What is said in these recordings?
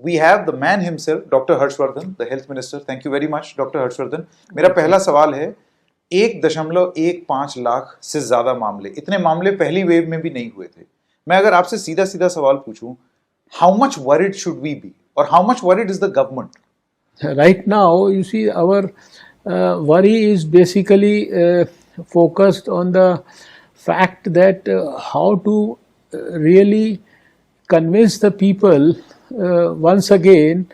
we have the man himself, Dr. Harshvardhan, the health minister. Thank you very much, Dr. Harshvardhan. मेरा पहला सवाल है, 1.15 लाख से ज्यादा मामले, इतने मामले पहली वेव में भी नहीं हुए थे. मैं अगर आपसे सीधा सीधा सवाल पूछूं, how much worried should we be, or how much worried is the government? Right now, you see, our worry is basically focused on the fact that how to really convince the people once again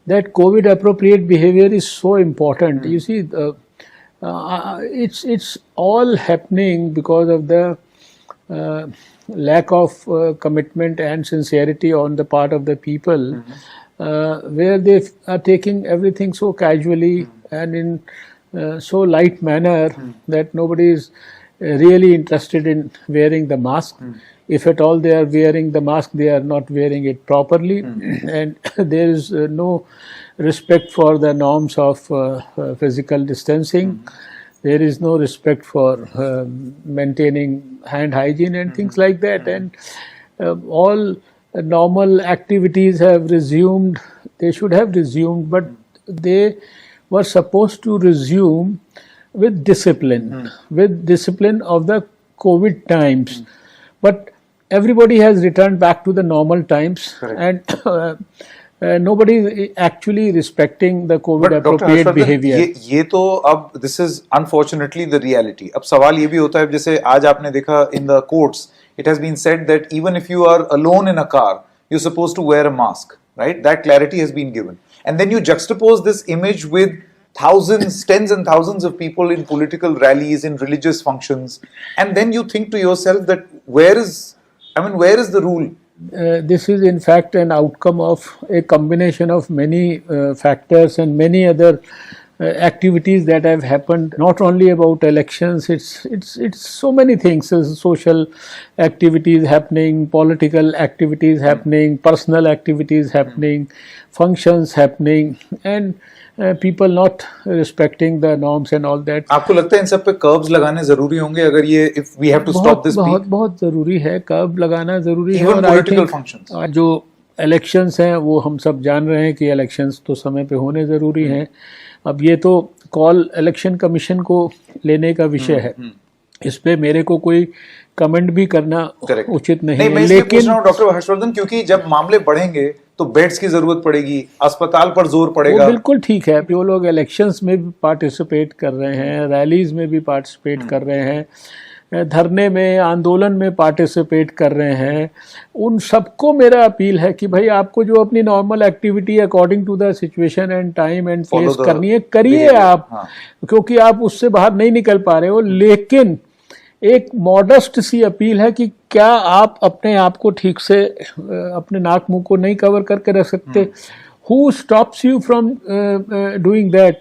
that COVID appropriate behavior is so important. You see, it's all happening because of the lack of commitment and sincerity on the part of the people, where they are taking everything so casually and in so light manner that nobody is really interested in wearing the mask. If at all they are wearing the mask, they are not wearing it properly, and there is no respect for the norms of physical distancing. There is no respect for maintaining hand hygiene and things like that, and all normal activities have resumed. They should have resumed, but they were supposed to resume with discipline of the COVID times. But everybody has returned back to the normal times. Correct. And nobody is actually respecting the COVID appropriate behavior. ये तो अब this is unfortunately the reality. अब सवाल ये भी होता है, जैसे आज आपने देखा in the courts, it has been said that even if you are alone in a car, you're supposed to wear a mask, right? That clarity has been given. And then you juxtapose this image with thousands, tens and thousands of people in political rallies, in religious functions, and then you think to yourself that where is the rule? This is in fact an outcome of a combination of many factors and many other activities that have happened. Not only about elections, it's so many things. Social activities happening, political activities happening, personal activities happening, functions happening, and people not respecting the norms and all that. आपको लगता है इन सब पे curbs लगाने जरूरी होंगे अगर ये if we have to stop this peak? बहुत जरूरी है, कर्ब लगाना जरूरी है. Even political functions. जो इलेक्शंस हैं वो हम सब जान रहे हैं कि इलेक्शंस तो समय पे होने जरूरी हैं. अब ये तो कॉल इलेक्शन कमीशन को लेने का विषय है. इस पे मेरे को कोई कमेंट भी करना उचित नहीं है. मैं लेकिन डॉक्टर हर्षवर्धन, क्योंकि जब मामले बढ़ेंगे तो बेड्स की जरूरत पड़ेगी, अस्पताल पर जोर पड़ेगा. वो बिल्कुल ठीक है. जो लोग इलेक्शंस में भी पार्टिसिपेट कर रहे हैं, रैलीज में भी पार्टिसिपेट कर रहे हैं, धरने में, आंदोलन में पार्टिसिपेट कर रहे हैं, उन सबको मेरा अपील है कि भाई आपको जो अपनी normal activity according to the situation and time and place करनी है, करिए आप. क्योंकि आप उससे बाहर नहीं निकल पा रहे हो. लेकिन एक मॉडेस्ट सी अपील है कि क्या आप अपने आप को ठीक से अपने नाक मुंह को नहीं कवर करके रख सकते? Who stops you from doing that?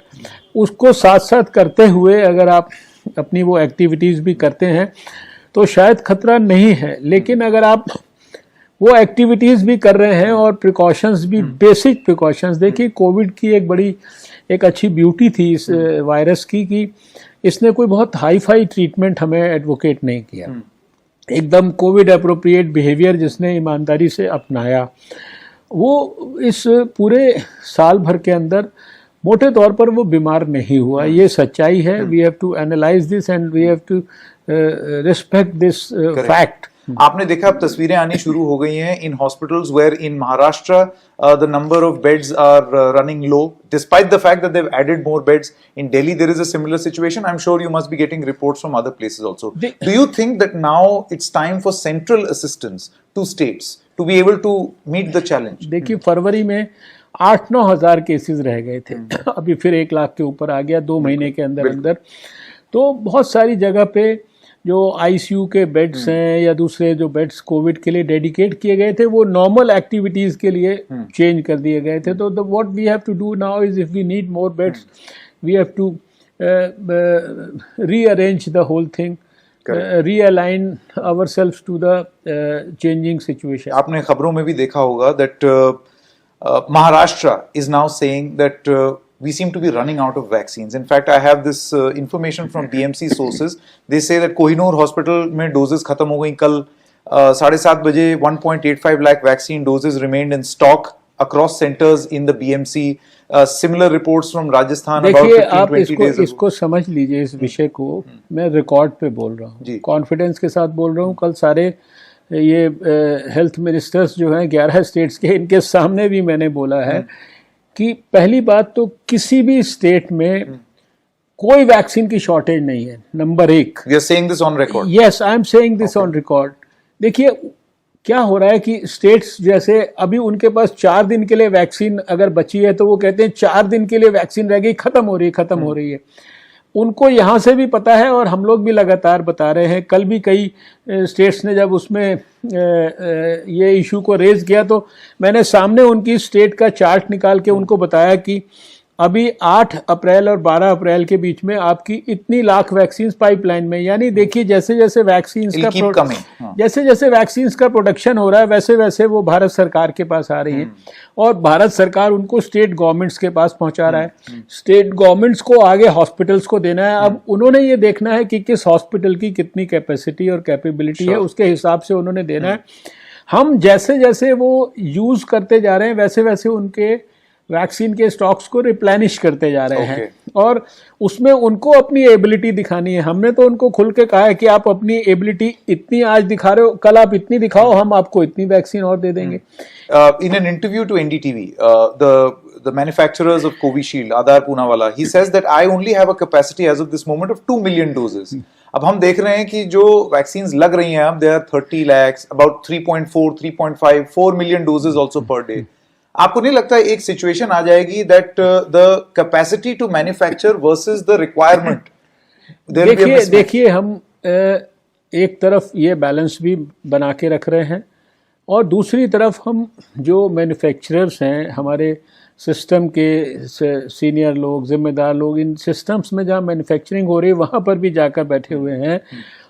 उसको साथ साथ करते हुए अगर आप अपनी वो एक्टिविटीज़ भी करते हैं तो शायद खतरा नहीं है. लेकिन अगर आप वो एक्टिविटीज़ भी कर रहे हैं और प्रिकॉशंस भी, बेसिक प्रिकॉशंस, देखिए कोविड की एक अच्छी ब्यूटी थी इस वायरस की कि इसने कोई बहुत हाई फाई ट्रीटमेंट हमें एडवोकेट नहीं किया. एकदम कोविड अप्रोप्रिएट बिहेवियर जिसने ईमानदारी से अपनाया, वो इस पूरे साल भर के अंदर मोटे तौर पर वो बीमार नहीं हुआ. ये सच्चाई है. We have to analyse this and we have to respect this fact. आपने देखा अब तस्वीरें आनी शुरू हो गई हैं in hospitals where in Maharashtra the number of beds are running low despite the fact that they have added more beds. In Delhi there is a similar situation. I am sure you must be getting reports from other places also. Do you think that now it's time for central assistance to states to be able to meet the challenge? देखिए फरवरी में 8-9 हज़ार cases रह गए थे. अभी फिर 1 लाख के ऊपर आ गया 2 महीने के अंदर. तो बहुत सारी जगह पे जो आईसीयू के बेड्स हैं या दूसरे जो बेड्स कोविड के लिए डेडिकेट किए गए थे वो नॉर्मल एक्टिविटीज़ के लिए चेंज कर दिए गए थे. तो what we have to do now is if we need more beds we have to rearrange the whole thing, realign ourselves to the changing situation. आपने खबरों में भी देखा होगा that Maharashtra is now saying that we seem to be running out of vaccines. In fact, I have this information from BMC sources. They say that Kohinoor Hospital में doses खत्म हो गई. कल 7:30 बजे 1.85 lakh vaccine doses remained in stock. across centers in the BMC. Similar reports from Rajasthan about देखिए 15-20 आप days ago. इसको समझ लीजिए, इस विषय को मैं रिकॉर्ड पे बोल रहा जी। हूँ, कॉन्फिडेंस के साथ बोल रहा हूँ। कल सारे ये हेल्थ मिनिस्टर्स जो हैं 11 स्टेट्स के, इनके सामने भी मैंने बोला है कि पहली बात तो किसी भी स्टेट में कोई वैक्सीन की शॉर्टेज नहीं है, नंबर एक। We are saying this on record. Yes, I am saying this on record. देखिए क्या हो रहा है कि स्टेट्स जैसे अभी उनके पास 4 दिन के लिए वैक्सीन अगर बची है तो वो कहते हैं 4 दिन के लिए वैक्सीन रह गई, खत्म हो रही है। उनको यहाँ से भी पता है और हम लोग भी लगातार बता रहे हैं। कल भी कई स्टेट्स ने जब उसमें ये इशू को रेज किया तो मैंने सामने उनकी स्टेट का चार्ट निकाल के उनको बताया कि अभी 8 अप्रैल और 12 अप्रैल के बीच में आपकी इतनी लाख वैक्सीन पाइपलाइन में, यानी देखिए जैसे जैसे वैक्सीन का प्रोडक्शन हो रहा है वैसे वैसे वो भारत सरकार के पास आ रही है और भारत सरकार उनको स्टेट गवर्नमेंट्स के पास पहुंचा रहा है। स्टेट गवर्नमेंट्स को आगे हॉस्पिटल्स को देना है। अब उन्होंने ये देखना है कि किस हॉस्पिटल की कितनी कैपेसिटी और कैपेबिलिटी है, उसके हिसाब से उन्होंने देना है। हम जैसे जैसे वो यूज करते जा रहे हैं वैसे वैसे उनके वैक्सीन के स्टॉक्स को रिप्लेनिश करते जा रहे हैं और उसमें उनको अपनी एबिलिटी दिखानी है। हमने तो उनको खुल के कहा है कि आप अपनी एबिलिटी इतनी आज दिखा रहे हो, कल आप इतनी दिखाओ, हम आपको इतनी वैक्सीन और दे देंगे। In an interview to NDTV, the manufacturers of Covishield, Adar Poonawalla, he says that I only have a capacity as of this moment of 2 million doses. अब हम देख रहे हैं कि जो वैक्सीन्स लग रही हैं अब, they are 30 lakhs, about 3.4, 3.5, 4 million doses also per day. आपको नहीं लगता एक सिचुएशन आ जाएगी that the capacity to manufacture versus the requirement? देखिए हम एक तरफ ये बैलेंस भी बना के रख रहे हैं और दूसरी तरफ हम जो मैन्युफैक्चरर्स हैं, हमारे सिस्टम के सीनियर लोग, जिम्मेदार लोग, इन सिस्टम्स में जहाँ मैन्युफैक्चरिंग हो रही है वहाँ पर भी जाकर बैठे हुए हैं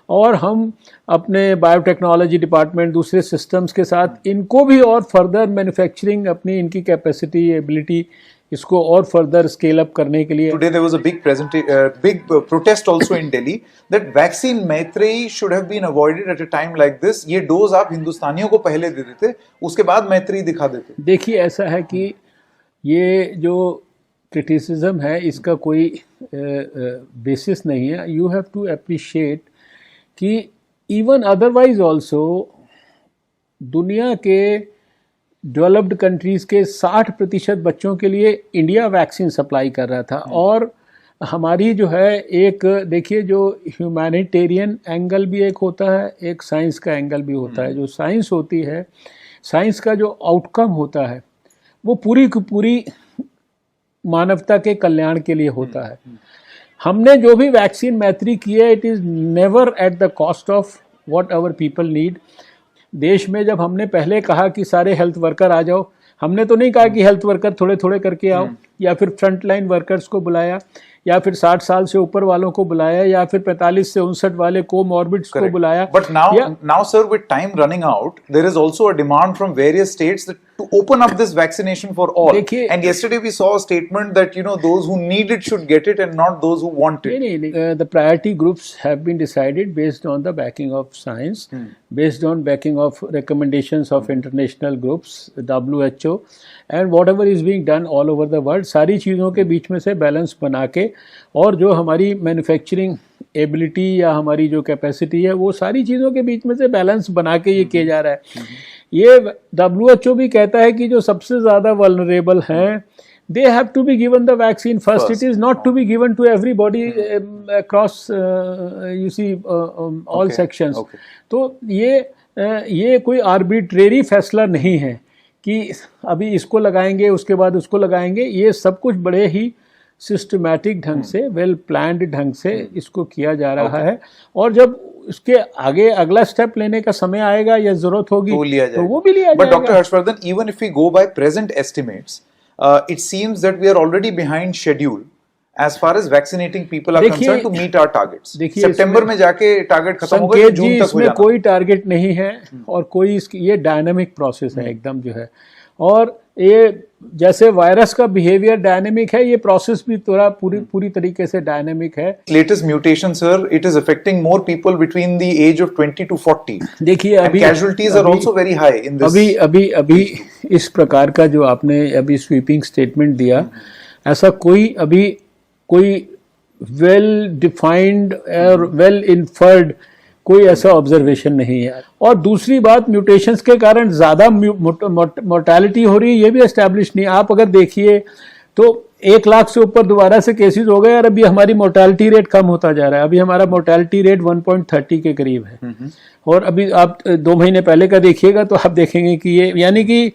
और हम अपने बायोटेक्नोलॉजी डिपार्टमेंट, दूसरे सिस्टम्स के साथ इनको भी और फर्दर मैन्युफैक्चरिंग अपनी इनकी कैपेसिटी, एबिलिटी, इसको और फर्दर स्केल अप करने के लिए। Today there was a big protest also in Delhi that vaccine Maitreyi should have been avoided at a time like this. ये डोज आप हिंदुस्तानियों को पहले दे देते, उसके बाद मैत्रेयी दिखा देते। देखिए ऐसा है कि ये जो क्रिटिसिज्म है इसका कोई बेसिस नहीं है। यू हैव टू अप्रिशिएट कि इवन अदरवाइज ऑल्सो दुनिया के डेवलप्ड कंट्रीज़ के 60% बच्चों के लिए इंडिया वैक्सीन सप्लाई कर रहा था और हमारी जो है एक देखिए जो ह्यूमैनिटेरियन एंगल भी एक होता है, एक साइंस का एंगल भी होता है। जो साइंस होती है, साइंस का जो आउटकम होता है वो पूरी की पूरी मानवता के कल्याण के लिए होता है। हमने जो भी वैक्सीन मैत्री की है it is never at the cost of what our people need. देश में जब हमने पहले कहा कि सारे हेल्थ वर्कर आ जाओ, हमने तो नहीं कहा कि हेल्थ वर्कर थोड़े थोड़े करके आओ या फिर फ्रंट लाइन वर्कर्स को बुलाया या फिर 60 साल से ऊपर वालों को बुलाया या फिर 45 से 59 वाले कोमॉर्बिड्स को बुलाया। But now sir, with time running out, there is also a demand from various states that to open up this vaccination for all. And yesterday we saw a statement that those who need it should get it and not those who want it. The priority groups have been decided based on the backing of science, based on backing of recommendations of international groups, WHO, and whatever is being done all over the world. सारी चीज़ों के बीच में से balance बना के और जो हमारी मैन्युफैक्चरिंग एबिलिटी या हमारी जो कैपेसिटी है वो सारी चीज़ों के बीच में से बैलेंस बना के ये किया जा रहा है। ये WHO भी कहता है कि जो सबसे ज़्यादा वल्नरेबल हैं they have to be given the vaccine first. It is not to be given to everybody across you see all sections. तो ये कोई आर्बिट्रेरी फैसला नहीं है कि अभी इसको लगाएंगे उसके बाद उसको लगाएंगे। ये सब कुछ बड़े ही सिस्टमैटिक ढंग से, वेल प्लान्ड ढंग से इसको किया जा रहा है और जब इसके आगे अगला स्टेप लेने का समय आएगा या जरूरत होगी तो वो भी लिया जाएगा। But Dr. Harshvardhan, even if we go by present estimates, it seems that we are already behind schedule as far as vaccinating people are concerned to meet our targets. सितंबर में जाके टारगेट खत्म होगा तो जून तक हो जाना। कोई टारगेट नहीं है और कोई ये डायनामिक प्रोसेस है एकदम जो है। और ये जैसे वायरस का बिहेवियर डायनेमिक है, ये प्रोसेस भी थोड़ा पूरी तरीके से डायनेमिक है। Latest mutation, sir, it is affecting more people between the age of 20 to 40. देखिए And अभी casualties are also very high in this. अभी इस प्रकार का जो आपने अभी स्वीपिंग स्टेटमेंट दिया, ऐसा कोई वेल डिफाइंड और वेल इन्फर्ड कोई ऐसा ऑब्जर्वेशन नहीं है। और दूसरी बात, म्यूटेशंस के कारण ज़्यादा मोर्टेलिटी हो रही है, ये भी एस्टैब्लिश नहीं। आप अगर देखिए तो 1 लाख से ऊपर दोबारा से केसेस हो गए और अभी हमारी मोर्टेलिटी रेट कम होता जा रहा है। अभी हमारा मोर्टेलिटी रेट 1.30 के करीब है। और अभी आप 2 महीने पहले का देखिएगा तो आप देखेंगे कि ये यानी कि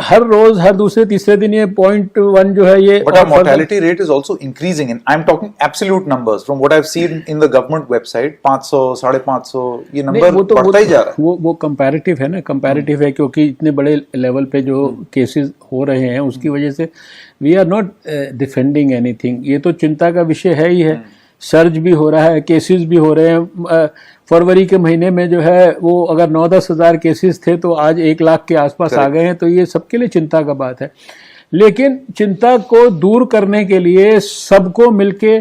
हर रोज हर दूसरे तीसरे दिन ये 0.1 जो है ये। But our mortality rate is also increasing, and I'm talking absolute numbers from what I've seen in the government website. 500, 550 ये नंबर बढ़ता ही जा रहा है। वो कंपैरेटिव है ना, कंपैरेटिव है क्योंकि इतने बड़े लेवल पे जो केसेस हो रहे हैं उसकी वजह से we are not defending anything. ये तो चिंता का विषय है ही है। सर्ज भी हो रहा है, केसेस भी हो रहे हैं। फरवरी के महीने में जो है वो अगर 9-10 हज़ार केसेस थे तो आज 1 लाख के आसपास आ गए हैं। तो ये सबके लिए चिंता का बात है। लेकिन चिंता को दूर करने के लिए सबको मिलके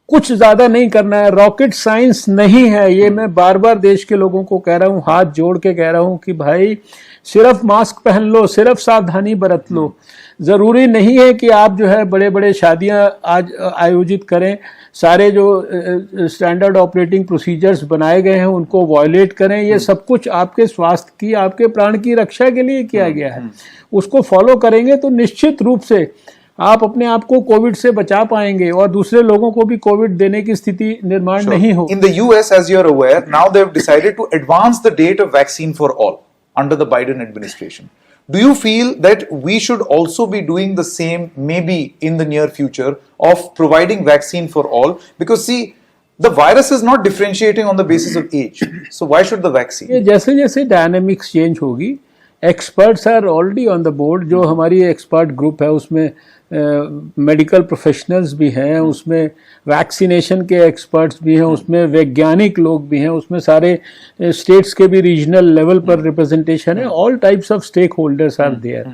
कुछ ज़्यादा नहीं करना है। रॉकेट साइंस नहीं है ये। मैं बार बार देश के लोगों को कह रहा हूँ, हाथ जोड़ के कह रहा हूँ कि भाई सिर्फ मास्क पहन लो, सिर्फ सावधानी बरत लो। ज़रूरी नहीं है कि आप जो है बड़े बड़े शादियां आज आयोजित करें। सारे जो स्टैंडर्ड ऑपरेटिंग प्रोसीजर्स बनाए गए हैं उनको वायलेट करें। ये सब कुछ आपके स्वास्थ्य की, आपके प्राण की रक्षा के लिए किया गया है। उसको फॉलो करेंगे तो निश्चित रूप से आप अपने आप को कोविड से बचा पाएंगे और दूसरे लोगों को भी कोविड देने की स्थिति निर्माण नहीं हो। In the US, as you're aware, now they've decided to advance the date of vaccine for all under the Biden administration. Do you feel that we should also be doing the same, maybe in the near future, of providing vaccine for all? Because see, the virus is not differentiating on the basis of age. So why should the vaccine? ये जैसे जैसे dynamics change होगी, experts are already on the board. जो हमारी expert group है उसमें medical professionals भी हैं, उसमें वैक्सीनेशन के एक्सपर्ट्स भी हैं, उसमें वैज्ञानिक लोग भी हैं, उसमें सारे स्टेट्स के भी रीजनल लेवल पर रिप्रेजेंटेशन है। All types of stakeholders are there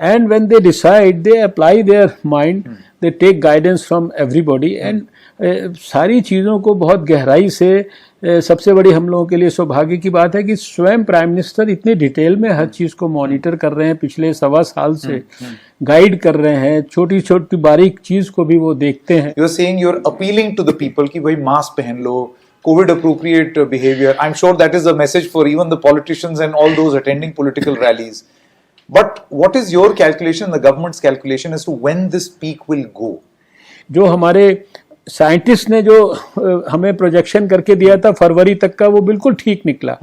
and when they decide they apply their mind, they take guidance from everybody and सारी चीज़ों को बहुत गहराई से। सबसे बड़ी हम लोगों के लिए सौभाग्य की बात है कि स्वयं प्राइम मिनिस्टर इतनी डिटेल में हर चीज़ को मॉनिटर कर रहे हैं, पिछले 1.25 साल से गाइड कर रहे हैं। छोटी छोटी बारीक चीज़ को भी वो देखते हैं। You are saying you are appealing to the people कि भाई मास्क पहन लो, COVID appropriate behavior. I'm sure that is a message for even the politicians and all those attending political rallies. But what is your calculation, the government's calculation as to when this peak will go? जो हमारे scientist ने जो हमें projection करके दिया था फरवरी तक का, वो बिल्कुल ठीक निकला।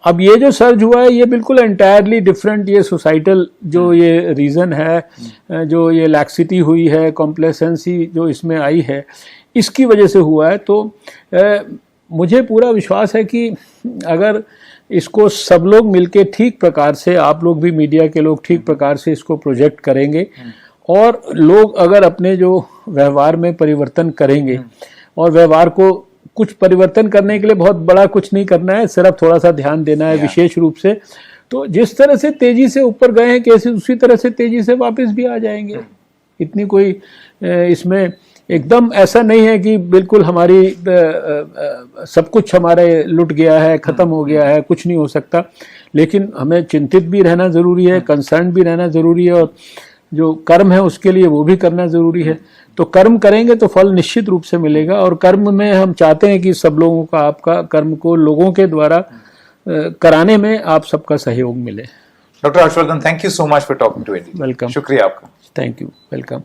अब ये जो सर्ज हुआ है ये बिल्कुल एंटायरली डिफरेंट, ये सोसाइटल जो ये रीज़न है, जो ये लैक्सिटी हुई है, कॉम्प्लेसेंसी जो इसमें आई है, इसकी वजह से हुआ है। तो मुझे पूरा विश्वास है कि अगर इसको सब लोग मिलके ठीक प्रकार से, आप लोग भी मीडिया के लोग ठीक प्रकार से इसको प्रोजेक्ट करेंगे और लोग अगर अपने जो व्यवहार में परिवर्तन करेंगे, और व्यवहार को कुछ परिवर्तन करने के लिए बहुत बड़ा कुछ नहीं करना है, सिर्फ थोड़ा सा ध्यान देना है विशेष रूप से। तो जिस तरह से तेजी से ऊपर गए हैं केसेस, उसी तरह से तेजी से वापस भी आ जाएंगे। इतनी कोई इसमें एकदम ऐसा नहीं है कि बिल्कुल हमारी सब कुछ हमारे लुट गया है, ख़त्म हो गया है, कुछ नहीं हो सकता। लेकिन हमें चिंतित भी रहना ज़रूरी है, कंसर्न भी रहना ज़रूरी है, और जो कर्म है उसके लिए वो भी करना ज़रूरी है। तो कर्म करेंगे तो फल निश्चित रूप से मिलेगा, और कर्म में हम चाहते हैं कि सब लोगों का, आपका कर्म को लोगों के द्वारा कराने में आप सबका सहयोग मिले। Doctor Harshvardhan, thank you so much for talking to India. Welcome. शुक्रिया आपका। Thank you, welcome.